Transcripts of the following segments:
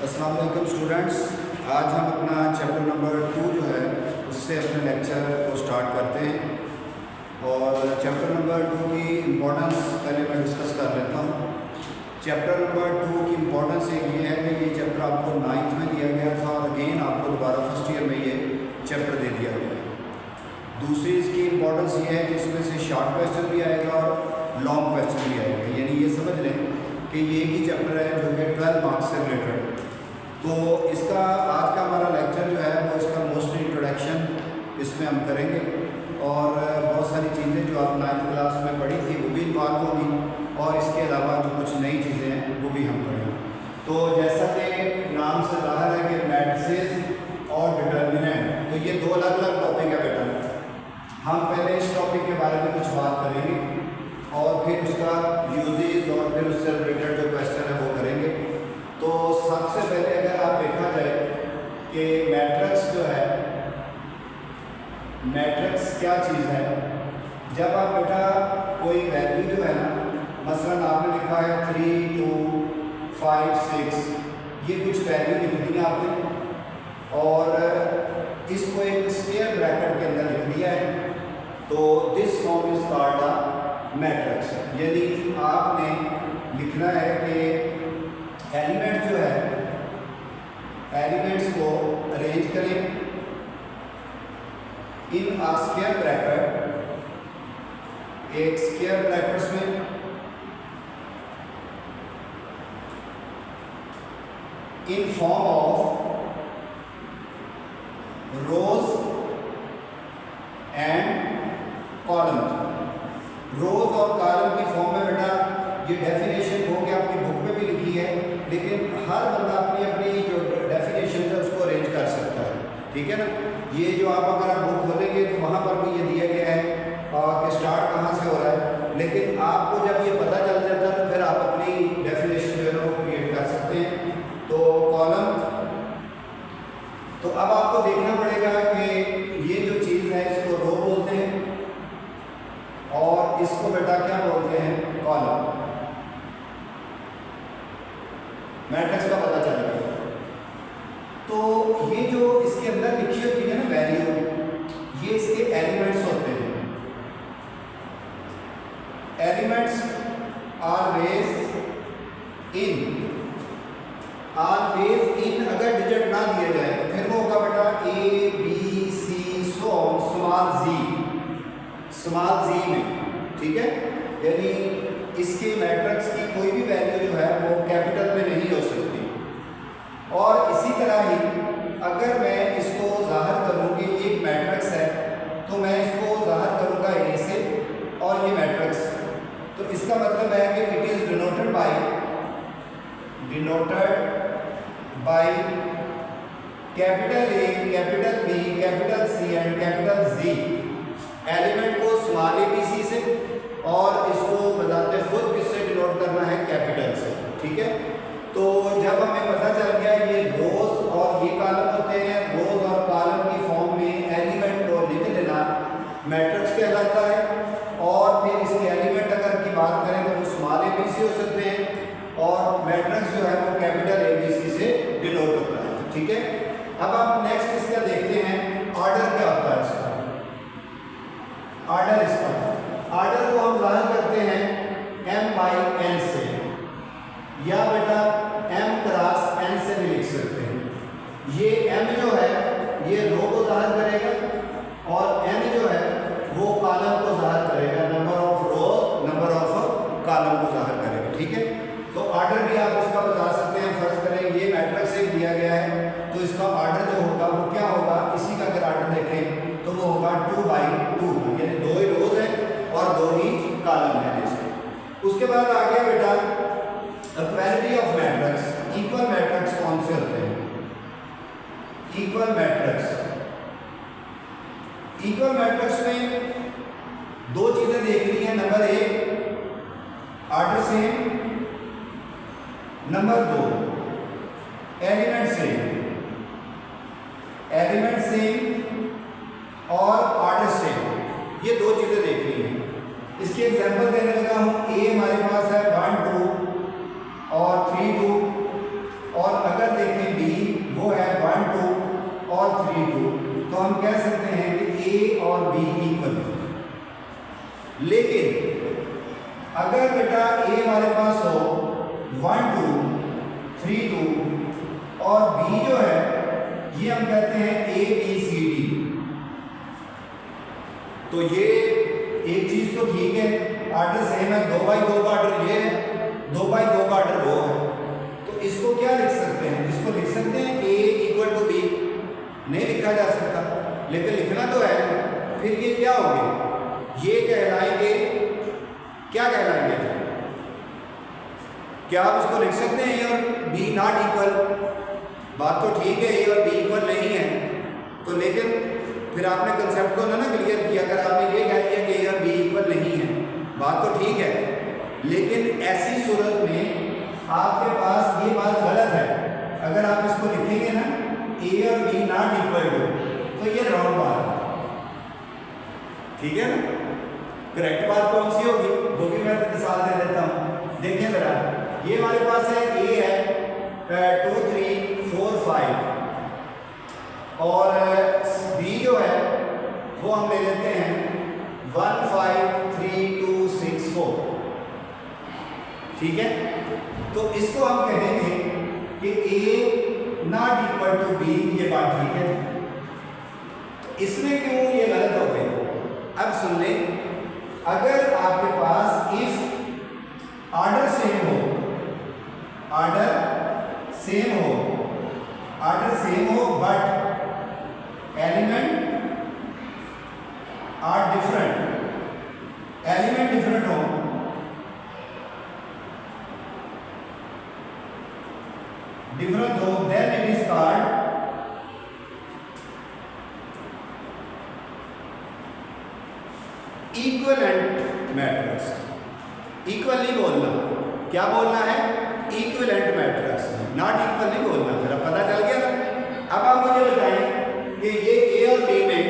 अस्सलाम वालेकुम स्टूडेंट्स। आज हम अपना चैप्टर नंबर 2 जो है उससे अपने लेक्चर को स्टार्ट करते हैं और चैप्टर नंबर 2 की इम्पोर्टेंस पहले मैं डिस्कस कर लेता हूँ। चैप्टर नंबर 2 की इम्पोर्टेंस एक ये है कि ये चैप्टर आपको 9th में दिया गया था और अगेन आपको दोबारा फर्स्ट ईयर में ये चैप्टर दे दिया गया है। दूसरी इसकी इम्पोर्टेंस ये है कि इसमें से शॉर्ट क्वेश्चन भी आएगा और लॉन्ग क्वेश्चन भी आएगा, यानी ये समझ लें कि ये एक ही चैप्टर है जो कि 12 मार्क्स से रिलेटेड है। तो इसका आज का हमारा लेक्चर जो है वो इसका मोस्टली इंट्रोडक्शन इसमें हम करेंगे और बहुत सारी चीज़ें जो आप 9th क्लास में पढ़ी थी वो भी इन्वॉल्व होंगी और इसके अलावा जो कुछ नई चीज़ें हैं वो भी हम पढ़ेंगे। तो जैसा कि नाम से ज़ाहिर है कि मैट्रिसेस और डिटर्मिनेंट, तो ये दो अलग अलग टॉपिक है बेटा। हम पहले इस टॉपिक के बारे में कुछ बात करेंगे और फिर उसका यूजेज और फिर उससे रिलेटेड जो क्वेश्चन है वो करेंगे। तो सबसे पहले अगर आप देखा जाए कि मैट्रिक्स जो है, मैट्रिक्स क्या चीज़ है। जब आप बेटा कोई वैल्यू जो है ना, मसलन आपने लिखा है 3, 2, 5, 6, ये कुछ वैल्यू लिख दी है आपने और इसको एक स्क्वायर ब्रैकेट के अंदर लिख दिया है, तो this form is called a matrix. यानी आपने लिखना है कि एलिमेंट जो है, एलिमेंट्स को अरेंज करें इन अ स्क्वायर ब्रैकेट, एक स्क्वायर ब्रैकेट्स में in form of rows and column. Rows और कॉलम की फॉर्म में बेटा ये डेफिनेशन हो गया, आपकी बुक में भी लिखी है, लेकिन हर बंदा अपनी अपनी जो डेफिनेशन है उसको अरेंज कर सकता है, ठीक है ना। ये जो आप अगर आप बुक खोलेंगे तो वहाँ पर भी ये दिया गया है कि स्टार्ट कहाँ से हो रहा है, लेकिन आपको जब ये पता चल जाता है तो फिर आप अपनी डेफिनेशन जो है ना वो क्रिएट कर सकते हैं। तो कॉलम, तो अब आपको देखना पड़ेगा कि ये जो चीज़ है इसको रो बोलते हैं और इसको बेटा क्या बोलते हैं, कॉलम। मैट्रिक्स का पता चलेगा। तो ये जो इसके अंदर लिखी होती है ना वैल्यू, ये इसके एलिमेंट्स होते हैं। Elements always in, always in अगर डिजिट ना दिए जाए तो फिर वो होगा बेटा A, B, C, so small z में, ठीक है। यानी इसके मैट्रिक्स की कोई भी वैल्यू जो है वो कैपिटल में नहीं हो सकती। और इसी तरह ही अगर मैं इसको जाहिर करूँ कि एक मैट्रिक्स है तो मैं इसको जाहिर करूँगा A से और ये मैट्रिक्स, तो इसका मतलब है कि it is denoted by capital A, capital B, capital C and capital Z। Element को स्मॉल ABC से और इसको बताते खुद किससे डिनोट करना है, कैपिटल से, ठीक है। तो जब हमें पता चल गया ये रोज और ये कॉलम होते हैं, रोज और कॉलम की फॉर्म में एलिमेंट को लिख देना मैट्रिक्स कहलाता है। और फिर इसके एलिमेंट अगर की बात करें तो वो स्मॉल ABC हो सकते हैं और मैट्रिक्स जो है वो कैपिटल ABC से डिनोट होता है, ठीक है। अब आप नेक्स्ट इसका देखते हैं ऑर्डर क्या होता है इसका। ऑर्डर इसका, ऑर्डर को हम जाहिर करते हैं m/n से, या बेटा m क्रॉस n से भी लिख सकते हैं। ये m जो है ये रो को जाहिर करेगा और n जो है वो कॉलम को जाहिर करेगा, number of row, number of column को जाहिर करेगा, ठीक है। तो ऑर्डर भी आप इसका बता सकते हैं। फर्ज करें ये मैट्रिक्स एक दिया गया है तो इसका ऑर्डर जो होगा वो क्या होगा, इसी का अगर ऑर्डर देखें तो वो होगा 2/2, यानी 2 ही रोज है और 2 ही कॉलम है जैसे। उसके बाद आ गया बेटा equality of matrix. Equal matrix कौन से होते हैं, इक्वल मैट्रिक्स। इक्वल मैट्रिक्स में दो चीजें देखनी है, number 1 order same, number 2 element same, element same और ऑर्डर सेम, ये दो चीजें देखनी है। इसकी एग्जांपल देने लगा हूँ। ए हमारे पास है 1, 2 और 3, 2 और अगर देखें हमारे पास हो 1 2 3 2 और B जो है ये हम कहते हैं ABCD। तो ये एक चीज तो ठीक है, आर्डर सेम है, 2x2 का आर्डर ये है, 2x2 का आर्डर वो है। तो इसको क्या लिख सकते हैं? इसको लिख सकते हैं A इक्वल टू B। नहीं लिखा जा सकता, लेकिन लिखना तो है। फिर ये क्या होंगे? ये कहलाएंगे, क्या कहलाएंगे? क्या आप इसको लिख सकते हैं A और B नॉट इक्वल? बात तो ठीक है, A और B इक्वल नहीं है, तो लेकिन फिर आपने कंसेप्ट को ना क्लियर किया। अगर आपने ये कह दिया कि A और B इक्वल नहीं है, बात तो ठीक है, लेकिन ऐसी सूरत में आपके पास ये बात गलत है। अगर आप इसको लिखेंगे ना A और B नॉट इक्वल टू, तो ये रॉन्ग बात है, ठीक है ना? करेक्ट बात कौन सी होगी वो भी मैं मिसाल दे देता हूँ। देखिए जरा, ये हमारे पास है A है 2 3 4 5 और B जो है वो हम ले लेते हैं 1 5 3 2 6 4, ठीक है? तो इसको हम कहेंगे कि A not equal to B, ये बात ठीक है। इसमें क्यों ये गलत हो गई? अब सुन ले, अगर आपके पास इफ ऑर्डर सेम हो, ऑर्डर सेम हो, ऑर्डर सेम हो but element are different, element different हो, डिफरेंट हो, then it is called equivalent matrix. Equal नहीं बोलना, क्या बोलना है? इक्विवेलेंट मैट्रिक्स, नॉट इक्वल नहीं बोलना। फिर अब पता चल गया ना। अब आप मुझे बताएं कि ये A और B में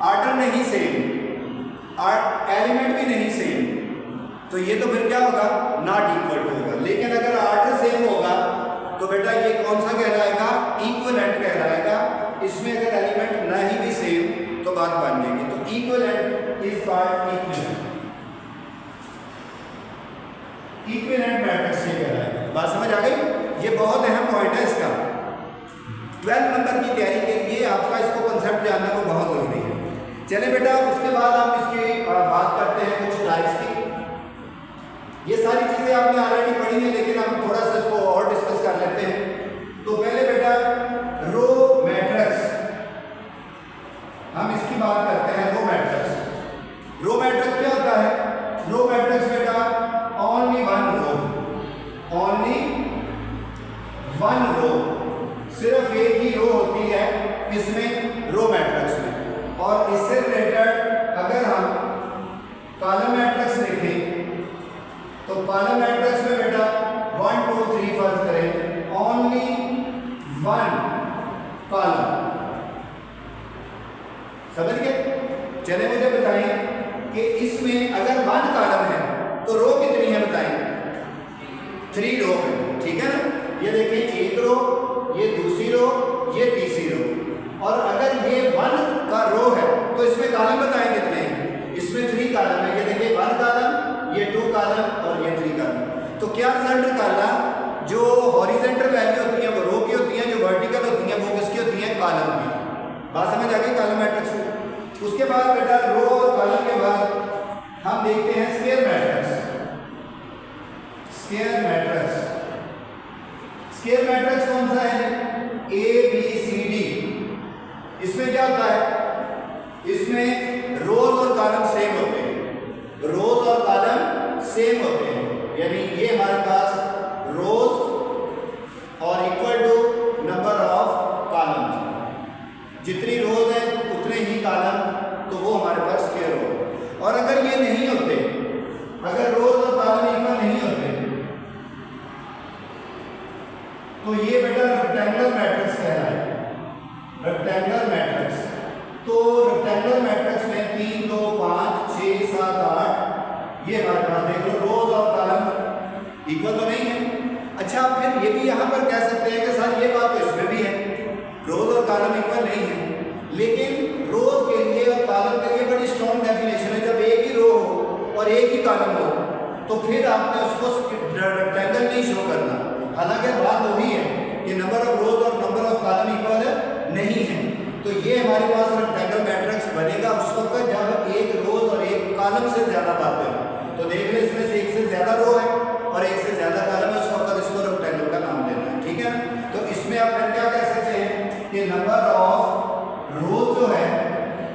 ऑर्डर नहीं सेम, एलिमेंट भी नहीं सेम, तो ये तो फिर क्या होगा? नॉट इक्वल टू होगा। लेकिन अगर ऑर्डर सेम होगा तो बेटा ये कौन सा कहलाएगा? इक्विवेलेंट कहलाएगा। इसमें अगर एलिमेंट नहीं भी सेम तो बात बन जाएगी। तो equivalent is called equivalent, equivalent matrix ये कहलाएगा। बात समझ आ गई? ये बहुत अहम पॉइंट है इसका। 12 नंबर की तैयारी के लिए आपका इसको कंसेप्ट जानना तो बहुत जरूरी है। चले बेटा, उसके बाद हम इसकी बात करते हैं कुछ टाइप्स की। ये सारी चीजें आपने ऑलरेडी पढ़ी है, लेकिन हम थोड़ा सा इसको और डिस्कस कर लेते हैं। तो पहले बेटा रो मैट्रिक्स, हम इसकी बात करते हैं। रो मैट्रिक्स, रो मैट्रिक्स क्या होता है? रो मैट्रिक्स बेटा only one row, only one row, सिर्फ एक ही रो होती है इसमें, रो मैट्रिक्स में। और इससे रिलेटेड अगर हम कॉलम मैट्रिक्स लिखें तो कॉलम मैट्रिक्स में बेटा 1 2 3 फर्ज करें, ओनली वन कॉलम। समझ गए? चले मुझे बताइए कि इसमें अगर वन कॉलम है तो रो कितनी है? बताएं। 3 रो है, ठीक है ना? ये देखिए, एक रो, ये दूसरी रो, ये तीसरी रो। और अगर ये वन का रो है तो इसमें कॉलम बताएं कितने हैं? इसमें 3 कॉलम है। ये देखिए 1 कॉलम, ये 2 कॉलम और ये 3 कॉलम। तो क्या रिजल्ट निकाला? जो हॉरिजॉन्टल वैल्यू होती है वो रो की होती है, जो वर्टिकल होती है वो किसकी होती है? कॉलम की। बात समझ आ गई कॉलम मैट्रिक्स में? उसके बाद बेटा रो और कॉलम के बाद हम देखते हैं square matrix. Square matrix, square matrix कौन सा है? ABCD। इसमें क्या होता है? इसमें रोज और कॉलम सेम होते हैं, रोज और कॉलम सेम होते हैं। यानी ये हमारे पास रोज और equal to number of column, जितनी रोज है उतने ही कॉलम, तो वो हमारे पास स्क्वायर होगा। और अगर ये नहीं होते, अगर रोज और कॉलम इक्वल नहीं होते, तो ये बेटा रेक्टेंगुलर मैट्रिक्स कहलाएगा। रेक्टेंगुलर मैट्रिक्स, तो रेक्टेंगुलर मैट्रिक्स में 3 2 5 6 7 8 ये हमारे पास देख लो, रोज और कॉलम इक्वल तो नहीं है। अच्छा, फिर ये भी यहाँ पर कह सकते हैं कि सर ये बात तो इसमें भी है, रोज और कॉलम इक्वल नहीं है। लेकिन रोज के लिए और कॉलम के लिए बड़ी स्ट्रॉन्ग डेफिनेशन है। जब एक ही रो हो और एक ही कॉलम हो तो फिर आपने उसको रेक्टेंगल नहीं शो करना। हालांकि बात वही है कि नंबर ऑफ रोज और नंबर ऑफ कॉलम इक्वल नहीं है, तो ये हमारे पास रेक्टेंगल मैट्रिक्स बनेगा उस वक्त जब एक रोज और एक कॉलम से ज्यादा बातें हो। तो देख ले, इसमें से एक से ज्यादा रो है और एक से ज्यादा कॉलम है, उस वक्त इसको रेक्टेंगल का नाम देना है, ठीक है ना। तो इसमें आप फिर क्या कह सकते हैं कि नंबर ऑफ रोज जो है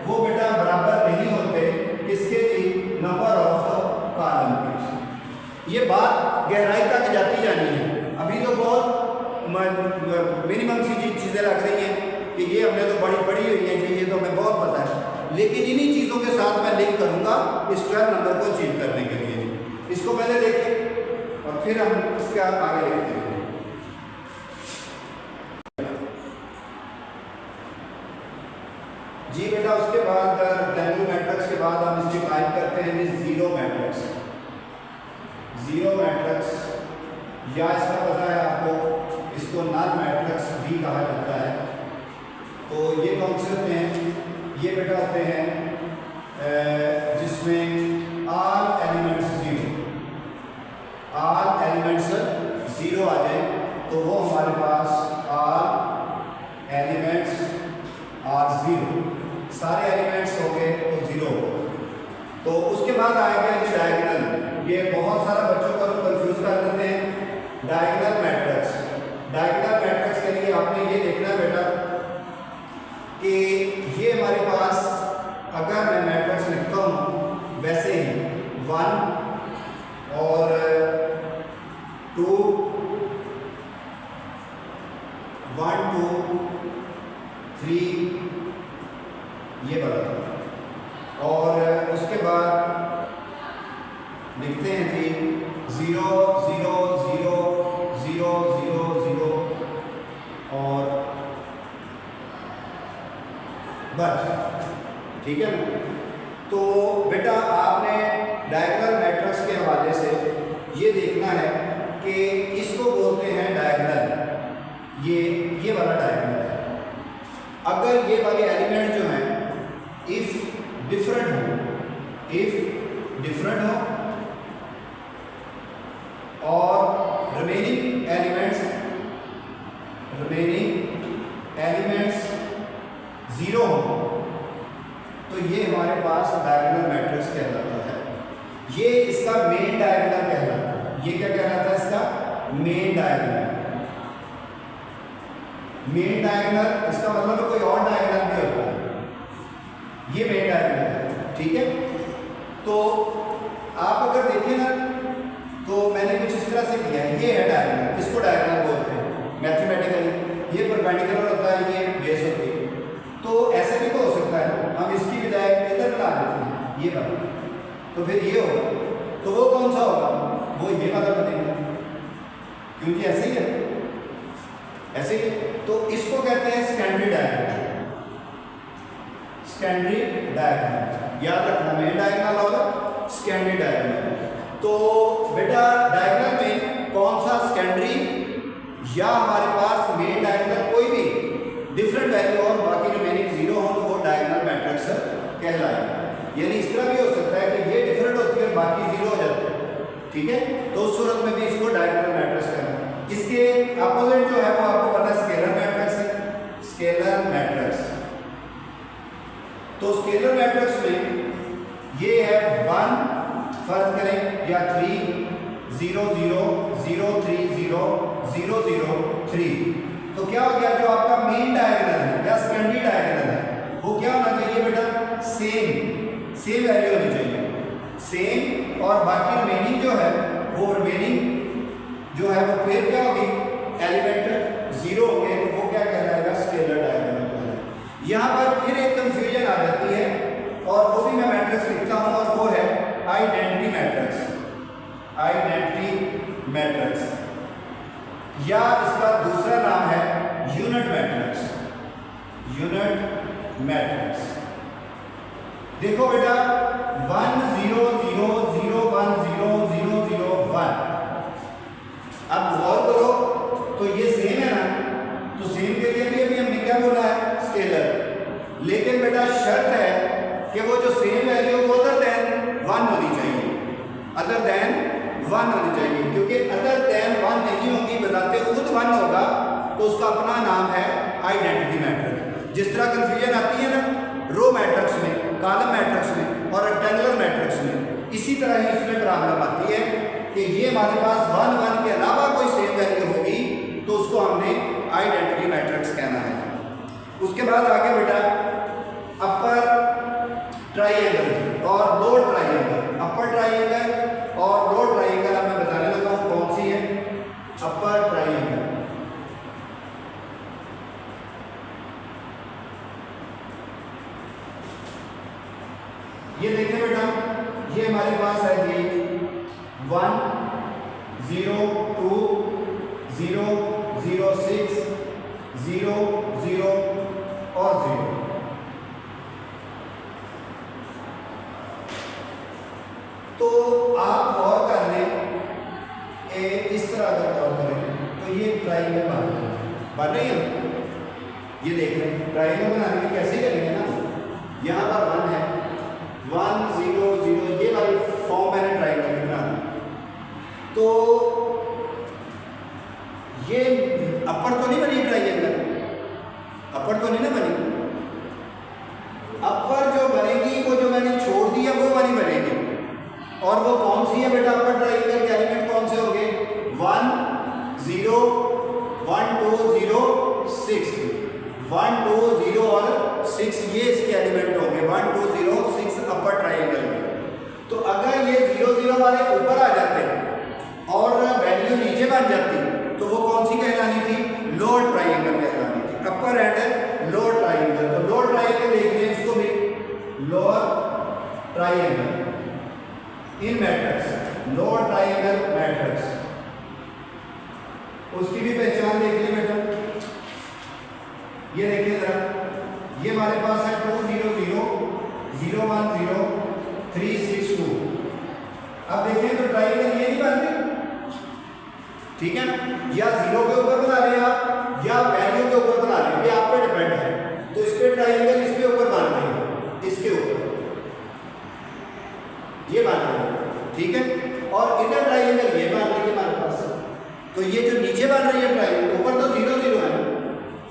वो बेटा बराबर नहीं होते किसके जी, नंबर ऑफ कॉलम के। ये बात गहराई तक जाती जानी है, अभी तो बहुत मिनिमम सी चीजें लग रही हैं कि ये हमने तो बड़ी पढ़ी हुई है जी, ये तो हमें बहुत पता है, लेकिन इन्हीं चीज़ों के साथ मैं लिंक करूंगा इस 12 नंबर को अचीव करने के लिए। इसको पहले देखें और फिर हम इसके आगे देखते हैं। जी बेटा, उसके बाद रेक्टेंगल मैट्रिक्स के बाद हम इसकी टाइप करते हैं जीरो मैट्रिक्स। जीरो मैट्रिक्स या इसका पता है आपको, इसको नल मैट्रिक्स भी कहा जाता है। तो ये कौन से होते हैं? ये बेटा होते हैं जिसमें ऑल एलिमेंट्स जीरो आ जाए, तो वो हमारे पास ऑल एलिमेंट्स आर जीरो, सारे एलिमेंट्स हो गए तो जीरो। तो उसके बाद आएगा ये डायगोनल। ये बहुत सारा बच्चों को कंफ्यूज कर देते हैं। डायगोनल मैट्रिक्स, डायगोनल मैट्रिक्स के लिए आपने ये देखना बेटा कि ये हमारे पास अगर मैं मैट्रिक्स लिखता हूँ वैसे ही 1 और 2, 1 2 3 ये बना, और उसके बाद लिखते हैं जी 0 0 0 0 0 0 और बस, ठीक है। तो बेटा आपने डायगोनल मैट्रिक्स के हवाले से ये देखना है कि इसको बोलते हैं डायगोनल। ये वाला डायगोनल है। अगर ये वाले एलिमेंट जो हैं इफ डिफरेंट हो और रिमेनिंग एलिमेंट्स जीरो हो, तो ये हमारे पास डायगोनल मैट्रिक्स कहलाता है। ये इसका मेन डायगोनल कहलाता है। ये क्या कहलाता है? इसका मेन डायगोनल। मेन डायगोनल इसका मतलब कोई और डायगोनल भी होता है, ये मेन डायगोनल है, ठीक है। तो आप अगर देखें ना, तो मैंने कुछ इस तरह से किया है। ये है डायगोनल, इसको डायगोनल बोलते हैं मैथमेटिकली। ये परपेंडिकुलर होता है, ये बेस होती है। तो ऐसे भी तो हो सकता है, हम इसकी बजाय इधर बना देते हैं ये वाला, तो फिर ये होगा। तो वो कौन सा होगा? वो ये वाला बनेगा, क्योंकि ऐसे ही है, ऐसे ही। तो इसको कहते हैं सेकेंडरी डायगोनल। सेकेंडरी डायगोनल याद रखना, मेन डायगोनल और सेकेंडरी डायगोनल। तो बेटा डायगोनल में कौन सा सेकेंडरी या हमारे पास मेन डायगोनल कोई भी डिफरेंट वैल्यू और बाकी रिमेनिंग जीरो हो, तो वो डायगोनल मैट्रिक्स कहलाएगा। यानी इस तरह भी हो सकता है कि ये डिफरेंट होती है और बाकी जीरो हो जाते हैं, ठीक है। तो उस सूरत में भी इसको डायगोनल मैट्रिक्स कहना। इसके अपोजिट जो है वो आपको पता है स्केलर मैट्रिक्स है। स्केलर मैट्रिक्स, तो स्केलर मैट्रिक्स में ये है 1 फर्ज करें या 3 0 0 0 3 0 0 0 3। तो क्या हो गया? जो आपका मेन डायगोनल है या सेकेंडरी डायगोनल है वो क्या होना चाहिए बेटा? सेम वैल्यू होनी चाहिए, सेम। और बाकी रिमेनिंग जो है वो रिमेनिंग जो है वो फिर क्या होगी? एलिमेंट जीरो होंगे, तो वो क्या कहलाएगा? Scalar diagonal. यहाँ पर फिर एक कंफ्यूजन आ जाती है, और वो भी मैं मैट्रिक्स लिखता हूँ, और वो है आइडेंटिटी मैट्रिक्स। आइडेंटिटी मैट्रिक्स या इसका दूसरा नाम है यूनिट मैट्रिक्स। यूनिट मैट्रिक्स देखो बेटा 1 0 0 0 1 0 0 0 1। अब गौर करो तो ये सेम है ना, तो सेम के लिए भी अभी हमने क्या बोला है? स्केलर। लेकिन बेटा शर्त है कि वो जो सेम वैल्यू वो अदर देन 1 होनी चाहिए, अदर देन क्योंकि अदर देन 1 नहीं होगी, बताते खुद 1 होगा तो उसका अपना नाम है आइडेंटिटी मैट्रिक्स। जिस तरह कंफ्यूजन आती है ना रो मैट्रिक्स में, कॉलम मैट्रिक्स में और रेक्टेंगुलर मैट्रिक्स में, इसी तरह ही इसमें प्रॉब्लम आती है कि ये हमारे पास 1 1 के अलावा कोई सेम वैल्यू होगी तो उसको हमने आइडेंटिटी मैट्रिक्स कहना है। उसके बाद आगे बेटा अपर ट्राइंगल और लोअर ट्राइंगल। अपर ट्राइंगल और लोअर ट्राइंगल अब मैं बताने लगा हूँ कौन सी है। अपर ट्राइंगल, ये देखिए बेटा, ये हमारे पास है जी 1 0 2 0 0 6 0 0 और 0। तो आप गौर कर लें, इस तरह अगर गौर करें तो ये ट्राइंगल बन रही है। ये देख रहे हैं ट्राइंगल बनाने में कैसे करेंगे ना, यहाँ पर 1 है 1 0 0, ये वाली फॉर्म मैंने ट्राइंगल में बनाना। तो ये अपर तो नहीं बनी ट्राइंगल, अपर तो नहीं ना बनी। अपर जो बनेगी वो जो मैंने छोड़ दिया वो वाली बनेगी। और वो कौन सी है बेटा अपर ट्राइंगल के एलिमेंट कौन से होंगे? 1 0 1 2 0 6, 1 2 0 और 6 ये इसके एलिमेंट होंगे। 1 2 0 6 अपर ट्राइंगल में। तो अगर ये 0 0 वाले ऊपर आ जाते और वैल्यू नीचे बन जाती तो वो कौन सी कहलानी थी? लोअर ट्राइंगल कहलानी थी। अपर एंड लोअर ट्राइंगल। तो लोअर ट्राइंगल देख लें इसको भी, lower triangle in matrix, lower triangle matrix, उसकी भी पहचान देख ली बेटा। ये देखिए जरा, ये हमारे पास है 2 0 0 0 1 0 3 6 2। अब देखिए तो ट्राइंगल ये नहीं बनती, ठीक है ना? या 0 के ऊपर बना रहे आप या वैल्यू के ऊपर बना रहे, ये आप पे डिपेंड है। तो इस पे ट्राइंगल इसके ऊपर बन रही है, इसके ऊपर ये बन रही है, ठीक है। और इधर ट्राइंगल ये बन रही है हमारे पास। तो ये जो नीचे बन रही है ट्राइंगल, ऊपर तो 0 0 है,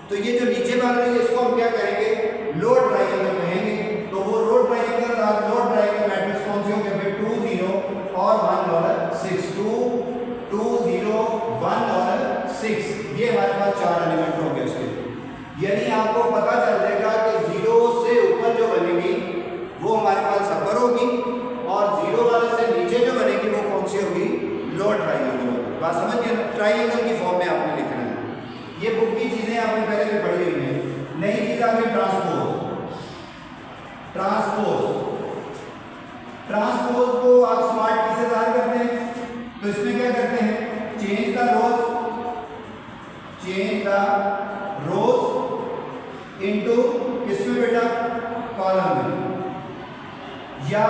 तो ये जो नीचे बन रही है इसको हम क्या कहेंगे? लोअर ट्राइंगल कहेंगे। तो वो लोअर ट्राइंगल और लोअर ट्राइंगल मैट्रिक्स कौन से होंगे? फिर 2 0 और 1 और 6, 2 2 0 1 और 6, ये हमारे पास 4 एलिमेंट होंगे उसके। यानी आपको पता चल जाएगा कि 0 से ऊपर जो बनेगी वो हमारे पास अपर होगी और 0 वाले से नीचे जो बनेगी वो कौन सी होगी? लोअर ट्राइंगल होगी। बात समझिए, ट्राइंगल की फॉर्म में आपने लिखना है। ये बुक की चीजें आपने पहले भी पढ़ी हुई हैं। नई चीज आपने ट्रांसपोज, ट्रांसपोज, ट्रांसपोज को आप स्मार्ट की से ज़ाहिर करते हैं। तो इसमें क्या करते हैं? चेंज द रोज इनटू किसमें बेटा? कॉलम में। या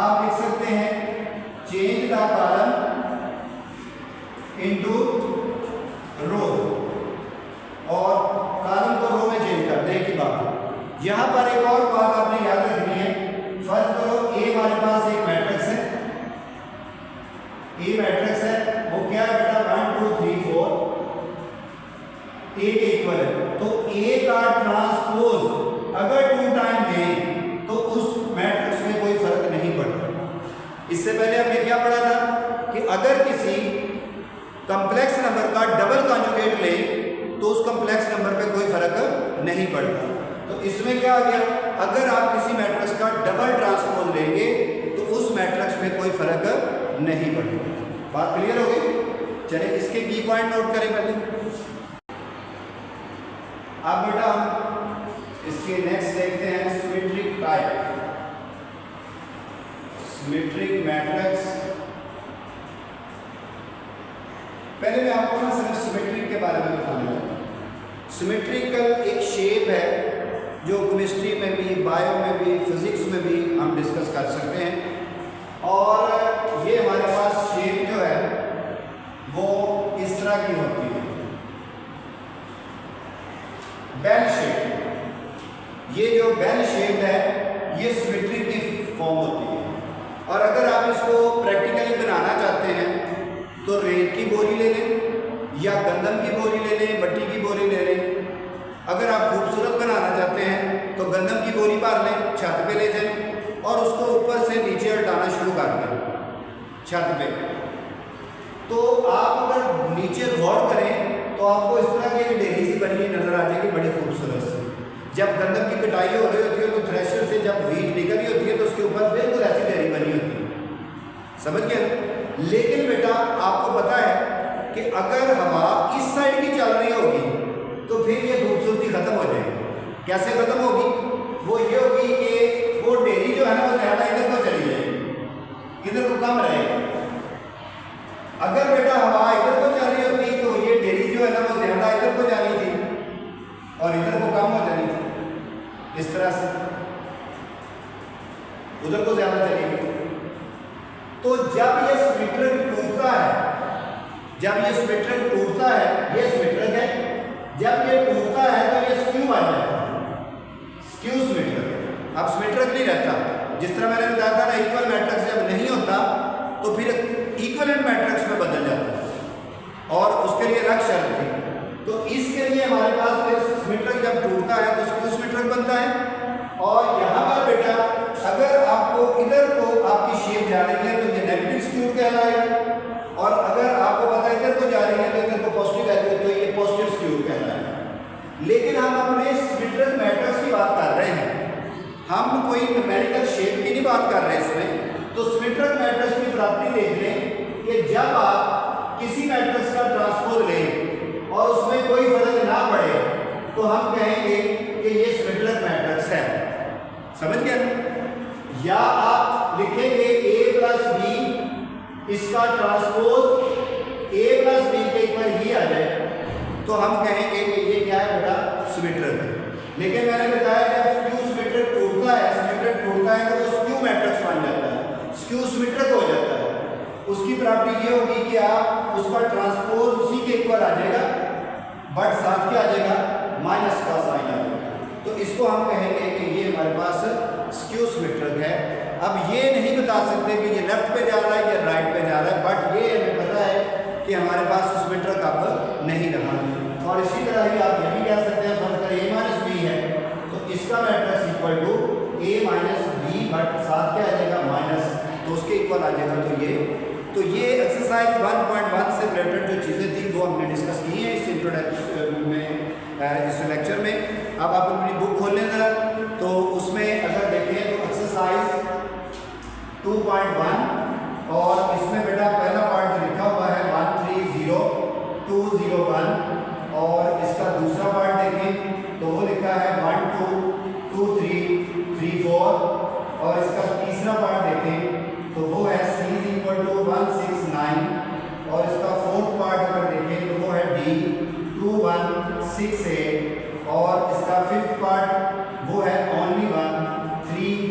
आप लिख सकते हैं चेंज द कॉलम इनटू रो, और कॉलम को रो में चेंज कर दें की बात है। यहां पर एक और बात आपने याद रखनी है। फर्स्ट करो ए हमारे पास एक मैट्रिक्स है, ए मैट्रिक्स है, वो क्या है बेटा? 1 2 3 4 ए के इक्वल है। तो ए का ट्रांसपोज अगर 2 टाइम दें तो उस मैट्रिक्स में कोई फर्क नहीं पड़ता। इससे पहले हमने क्या पढ़ा था कि अगर किसी कॉम्प्लेक्स नंबर का डबल कॉन्जुगेट ले तो उस कॉम्प्लेक्स नंबर पे कोई फर्क नहीं पड़ता। तो इसमें क्या आ गया? अगर आप किसी मैट्रिक्स का डबल ट्रांसपोज लेंगे तो उस मैट्रिक्स में कोई फर्क नहीं पड़ेगा। बात क्लियर हो गई? चलिए इसके की पॉइंट नोट करें पहले। अब बेटा इसके नेक्स्ट देखते हैं सिमेट्रिक टाइप, सिमेट्रिक मैट्रिक्स। पहले मैं आपको ना सिर्फ सिमेट्रिक के बारे में बताने लगा। सिमेट्रिकल एक शेप है जो केमिस्ट्री में भी, बायो में भी, फिजिक्स में भी हम डिस्कस कर सकते हैं। और ये हमारे पास शेप जो है वो इस तरह की होती है, बेल शेप। ये जो बेल शेप है ये सिमेट्रिक की फॉर्म होती है। और अगर आप इसको प्रैक्टिकली बनाना चाहते हैं तो की बोरी ले लें या गंदम की बोरी ले लें, मट्टी की बोरी ले लें। अगर आप खूबसूरत बनाना चाहते हैं तो गंदम की बोरी भर लें, छत पे ले जाएं और उसको ऊपर से नीचे हटाना शुरू कर दें छत पे। तो आप अगर नीचे गौर करें तो आपको इस तरह की ढेरी सी बनी नजर आ जाएगी, बड़ी खूबसूरत सी। जब गंदम की कटाई हो रही होती है तो थ्रेशर से जब वीट निकली होती है तो उसके ऊपर बिल्कुल ऐसी ढेरी बनी होती है, समझ गए। लेकिन बेटा आपको पता है कि अगर हवा इस साइड की चल रही होगी तो फिर ये खूबसूरती खत्म हो जाएगी। कैसे खत्म होगी? वो ये होगी कि वो ढेरी जो है ना वो ज्यादा इधर को चली जाएगी, इधर को कम रहेगी। अगर बेटा हवा इधर को चल रही होती तो ये ढेरी जो है ना वो ज्यादा इधर को जानी थी और इधर को कम हो जानी थी, इस तरह से उधर को ज्यादा चलेगी। तो जब ये स्प्लिटर टूटता है, जब ये स्प्लिटर टूटता है, ये स्प्लिटर है, जब ये टूटता है तो ये स्क्यू आ जाता है, स्क्यू स्प्लिटर। अब स्प्लिटर नहीं रहता, जिस तरह मैंने बताया था ना, इक्वल मैट्रिक्स जब नहीं होता तो फिर इक्विवेलेंट मैट्रिक्स में बदल जाता है और उसके लिए अलग शर्त थी। तो इसके लिए हमारे पास फिर स्प्लिटर जब टूटता है तो स्क्यू स्प्लिटर बनता है। और यहाँ पर बेटा अगर आपको इधर को आपकी शेप जा रही है तो ये नेगेटिव स्क्यू कहलाएगा, और अगर आपको पता है इधर को जा रही है तो इधर को पॉजिटिव है तो ये पॉजिटिव स्क्यू कहलाएगा। लेकिन हम अपने स्प्लिटर मैट्रिक्स की बात कर रहे हैं, हम कोई न्यूमेरिकल शेप की नहीं बात कर रहे हैं इसमें। तो स्प्लिटर मैट्रिक्स की प्रॉपर्टी देख लें कि जब आप किसी मैट्रिक्स का ट्रांसपोज लें और उसमें कोई फर्क ना पड़े तो हम कहेंगे कि ये स्प्लिटर मैट्रिक्स है, समझ गए। या आप लिखेंगे a प्लस बी, इसका ट्रांसपोज a प्लस बी के इक्वल ही आ जाए तो हम कहेंगे कि ये क्या है बेटा, स्प्लिटर है। लेकिन मैंने बताया जब स्क्यू स्प्लिटर टूटता है, स्प्लिटर टूटता है तो वो स्क्यू मैट्रिक्स बन जाता है, स्क्यू स्प्लिटर हो जाता है। उसकी प्रॉपर्टी ये होगी कि आप उसका ट्रांसपोज उसी के इक्वल आ जाएगा, बट साथ क्या आ जाएगा, माइनस का साइन आ जाएगा। तो इसको हम कहेंगे कि ये हमारे पास स्क्यू स्प्लिटर है। अब ये नहीं बता सकते कि ये लेफ्ट पे जा रहा है या राइट पे जा रहा है, बट ये हमें पता है कि हमारे पास स्प्लिटर कब नहीं रहा। और इसी तरह ही आप ये भी कह सकते हैं फर्ज कर a माइनस बी है तो इसका matrix equal to a minus B, but साथ क्या आ जाएगा, माइनस, तो उसके इक्वल आ जाएगा। तो ये एक्सरसाइज 1.1 से रिलेटेड जो चीज़ें थी वो हमने डिस्कस की हैं इस इंट्रोडक्शन में, इस लेक्चर में। अब आप अपनी बुक खोल लें ज़रा, तो उसमें अगर देखें तो एक्सरसाइज 2.1 और इसमें बेटा पहला पार्ट जो लिखा हुआ है 130201 और इसका दूसरा पार्ट देखें तो वो लिखा है 122334 और इसका तीसरा पार्ट देखें तो वो है C = 169 और इसका फोर्थ पार्ट अगर देखें तो वो है D 2168 और इसका फिफ्थ पार्ट वो है only 1 3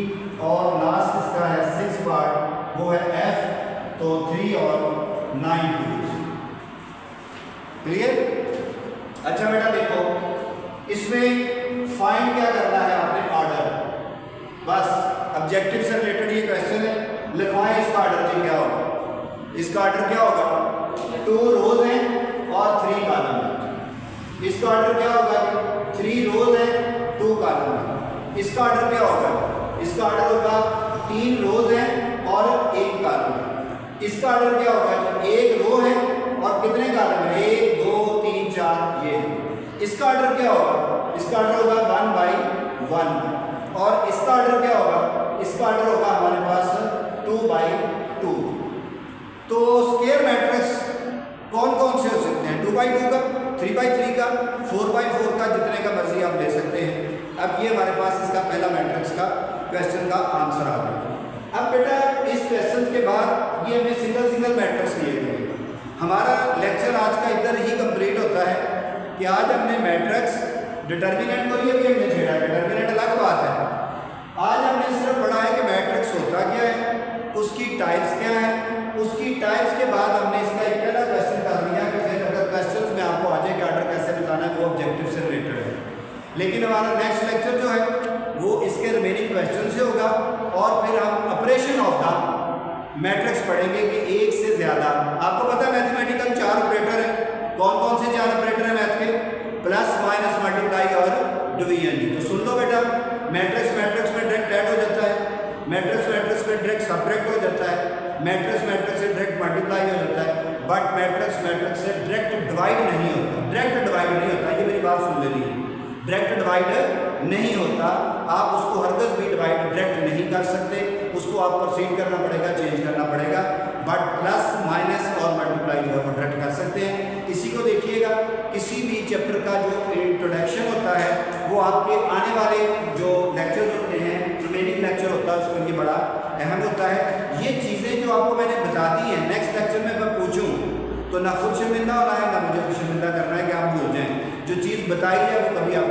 और लास्ट इसका है 6 पार्ट वो है F तो 3 और 9 2। क्लियर? अच्छा बेटा देखो इसमें फाइंड क्या करना है आपने, ऑर्डर। बस ऑब्जेक्टिव से रिलेटेड ये क्वेश्चन है, लिखवाएं इसका ऑर्डर जी क्या होगा। इसका ऑर्डर क्या होगा, 2 रोज हैं और 3 कॉलम है। इसका ऑर्डर क्या होगा, 3 रोज हैं 2 कॉलम है। इसका ऑर्डर क्या होगा, इसका ऑर्डर होगा 3 रोज हैं और 1 कॉलम है। इसका ऑर्डर क्या होगा, 1 रो है और कितने कॉलम है, 1 2 3 4 ये। इसका ऑर्डर क्या होगा, इसका ऑर्डर होगा 1/1 और इसका ऑर्डर क्या होगा, इसका ऑर्डर होगा हमारे पास 2/2। तो स्क्वायर मैट्रिक्स कौन कौन से हो सकते हैं, 2/2 का, 3/3 का, 4/4 का, जितने का मर्जी आप ले सकते हैं। अब ये हमारे पास इसका पहला मैट्रिक्स का क्वेश्चन का आंसर आ गया। अब बेटा इस क्वेश्चन के बाद ये हमें सिंगल मैट्रिक्स लिए गए। हमारा लेक्चर आज का इधर ही कंप्लीट होता है कि आज हमने मैट्रिक्स डिटर्मिनेंट को ये भी हमने छेड़ा, डिटर्मिनेंट अलग बात है। आज हमने सिर्फ पढ़ा है कि मैट्रिक्स होता क्या है, उसकी टाइप्स क्या है, उसकी टाइप्स के बाद हमने इसका एक पहला क्वेश्चन कर दिया कि फिर अगर क्वेश्चन में आपको आ जाए कि ऑर्डर कैसे बताना है वो ऑब्जेक्टिव से रिलेटेड है। लेकिन हमारा नेक्स्ट लेक्चर जो है वो इसके रिमेनिंग क्वेश्चन से होगा और फिर हम ऑपरेशन ऑफ द मैट्रिक्स पढ़ेंगे कि एक से ज़्यादा, आपको पता है मैथमेटिकल 4 कौन कौन से 4 ऑपरेटर हैं मैथ के? प्लस, माइनस, मल्टीप्लाई और डिवीजन जी। तो सुन लो बेटा, मैट्रिक्स मैट्रिक्स में डायरेक्ट ऐड हो जाता है, मैट्रिक्स मैट्रिक्स में डायरेक्ट सब्ट्रैक्ट हो जाता है, मैट्रिक्स मैट्रिक्स से डायरेक्ट मल्टीप्लाई हो जाता है, बट मैट्रिक्स मैट्रिक्स से डायरेक्ट डिवाइड नहीं होता, डायरेक्ट डिवाइड नहीं होता। ये मेरी बात सुन लेनी है, डायरेक्ट डिवाइड नहीं होता। आप उसको हरगिज़ भी डिवाइड डायरेक्ट नहीं कर सकते, उसको आप प्रोसीड करना पड़ेगा, चेंज करना पड़ेगा। बट प्लस, माइनस और मल्टीप्लाई जो है वो डायरेक्ट कर सकते हैं। इसी को देखिएगा, किसी भी चैप्टर का जो इंट्रोडक्शन होता है वो आपके आने वाले जो लेक्चर होते हैं, रिमेनिंग लेक्चर होता है, उसके लिए बड़ा अहम होता है। ये चीज़ें जो आपको मैंने बता दी हैं, नेक्स्ट लेक्चर में मैं पूछूं तो ना खुद शर्मिंदा होना है, ना मुझे शर्मिंदा करना है कि आप भूल जाएं। जो चीज़ बताई है वो कभी आप